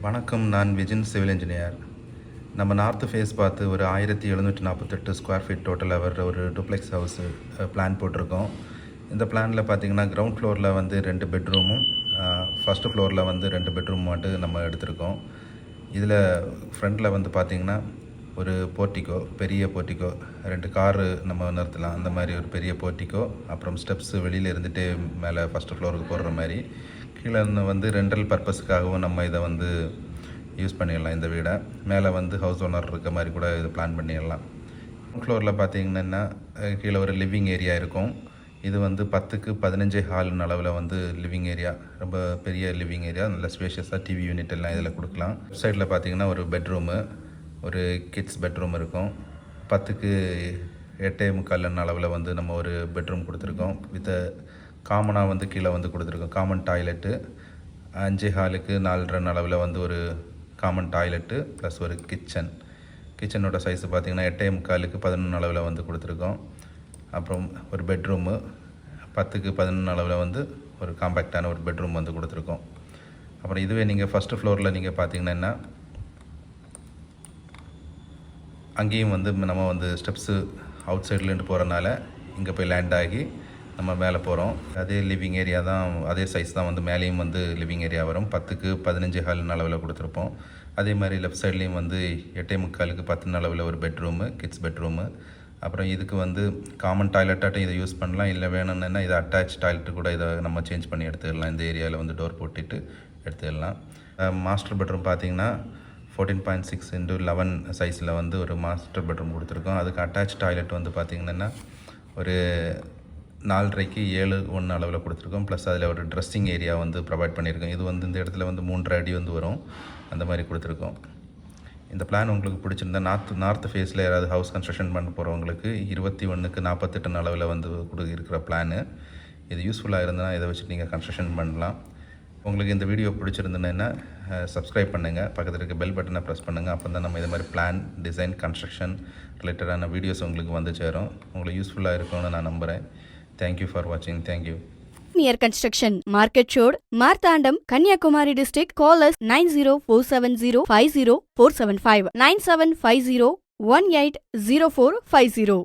வணக்கம். நான் Vijin civil engineer. நம்ம நார்த் ஃபேஸ் பார்த்து ஒரு 1748 ஸ்கொயர் ஃபீட் டோட்டலாக வர்ற ஒரு டூப்ளெக்ஸ் ஹவுஸு பிளான் போட்டிருக்கோம். இந்த பிளானில் பார்த்திங்கன்னா கிரவுண்ட் ஃப்ளோரில் வந்து 2 பெட்ரூமும் ஃபஸ்ட்டு ஃப்ளோரில் வந்து 2 பெட்ரூம் மட்டும் நம்ம எடுத்திருக்கோம். இதில் ஃப்ரண்ட்டில் வந்து பார்த்திங்கன்னா ஒரு போர்ட்டிக்கோ, பெரிய போர்ட்டிக்கோ, 2 காரு நம்ம நிறுத்தலாம் அந்த மாதிரி ஒரு பெரிய போர்ட்டிக்கோ, அப்புறம் ஸ்டெப்ஸு வெளியில் இருந்துகிட்டே மேலே ஃபஸ்ட்டு ஃப்ளோருக்கு போடுற மாதிரி, கீழே வந்து ரெண்டல் பர்பஸுக்காகவும் நம்ம இதை வந்து யூஸ் பண்ணிடலாம். இந்த வீடை மேலே வந்து ஹவுஸ் ஓனர் இருக்க மாதிரி கூட இது பிளான் பண்ணிடலாம். ஃப்ளோரில் பார்த்திங்கன்னா கீழே ஒரு லிவிங் ஏரியா இருக்கும். இது வந்து 10க்கு 15 ஹால்னு அளவில் வந்து லிவிங் ஏரியா, ரொம்ப பெரிய லிவிங் ஏரியா, நல்ல ஸ்பேஷியஸாக டிவி யூனிட் எல்லாம் இதில் கொடுக்கலாம். சைடில் பார்த்திங்கன்னா ஒரு பெட்ரூமு, ஒரு கிட்ஸ் பெட்ரூம் இருக்கும். 10க்கு 8.75 அளவில் வந்து நம்ம ஒரு பெட்ரூம் கொடுத்துருக்கோம். வித் காமனாக வந்து கீழே வந்து கொடுத்துருக்கோம். காமன் டாய்லெட்டு 5 ஹாலுக்கு 4.5 அளவில் வந்து ஒரு காமன் டாய்லெட்டு ப்ளஸ் ஒரு கிச்சனோட சைஸு பார்த்திங்கன்னா 8.75க்கு 11 அளவில் வந்து கொடுத்துருக்கோம். அப்புறம் ஒரு பெட்ரூமு 10க்கு 11 அளவில் வந்து ஒரு காம்பேக்டான ஒரு பெட்ரூம் வந்து கொடுத்துருக்கோம். அப்புறம் இதுவே நீங்கள் ஃபஸ்ட்டு ஃப்ளோரில் நீங்கள் பார்த்திங்கன்னா அங்கேயும் வந்து நம்ம வந்து ஸ்டெப்ஸு அவுட் சைட்லேருந்து போகிறனால இங்கே போய் லேண்ட் ஆகி நம்ம மேலே போகிறோம். அதே லிவிங் ஏரியா தான், அதே சைஸ் தான் வந்து மேலேயும் வந்து லிவிங் ஏரியா வரும். 10க்கு 15 ஹால்னு அளவில் கொடுத்துருப்போம். அதே மாதிரி லெஃப்ட் சைட்லேயும் வந்து 8.75க்கு 10 அளவில் ஒரு பெட்ரூமு, கிட்ஸ் பெட்ரூமு. அப்புறம் இதுக்கு வந்து காமன் டாய்லெட்டாட்டும் இதை யூஸ் பண்ணலாம். இல்லை வேணும்னா இதை அட்டாச் டாய்லெட்டு கூட இதை நம்ம சேஞ்ச் பண்ணி எடுத்துக்கலாம். இந்த ஏரியாவில் வந்து டோர் போட்டுட்டு எடுத்துடலாம். மாஸ்டர் பெட்ரூம் பார்த்திங்கன்னா 14.6x11 சைஸில் வந்து ஒரு மாஸ்டர் பெட்ரூம் கொடுத்துருக்கோம். அதுக்கு அட்டாச் டாய்லெட் வந்து பார்த்திங்கன்னா ஒரு 4.5க்கு 7.1 அளவில் கொடுத்துருக்கோம். ப்ளஸ் அதில் ஒரு ட்ரெஸ்ஸிங் ஏரியா வந்து ப்ரொவைட் பண்ணியிருக்கோம். இது வந்து இந்த இடத்துல வந்து 3.5 அடி வந்து வரும், அந்த மாதிரி கொடுத்துருக்கோம். இந்த பிளான் உங்களுக்கு பிடிச்சிருந்தா நார்த் ஃபேஸில் யாராவது ஹவுஸ் கன்ஸ்ட்ரக்ஷன் பண்ண போகிறவங்களுக்கு 21க்கு 48 அளவில் வந்து இருக்கிற பிளானு. இது யூஸ்ஃபுல்லாக இருந்தால் இதை வச்சுட்டு நீங்கள் கன்ஸ்ட்ரக்ஷன் பண்ணலாம். உங்களுக்கு இந்த வீடியோ பிடிச்சிருந்ததுன்னா சப்ஸ்கிரைப் பண்ணுங்கள், பக்கத்தில் இருக்க பெல் பட்டனை ப்ரெஸ் பண்ணுங்கள். அப்போ தான் நம்ம இது மாதிரி பிளான், டிசைன், கன்ஸ்ட்ரக்ஷன் ரிலேட்டடான வீடியோஸ் உங்களுக்கு வந்து சேரும். உங்களுக்கு யூஸ்ஃபுல்லாக இருக்கும்னு நான் நம்புகிறேன். Thank you for watching. Thank you. Near Construction, Market Road, Marthandam, Kanyakumari District. Call us 9047050475 9750180450.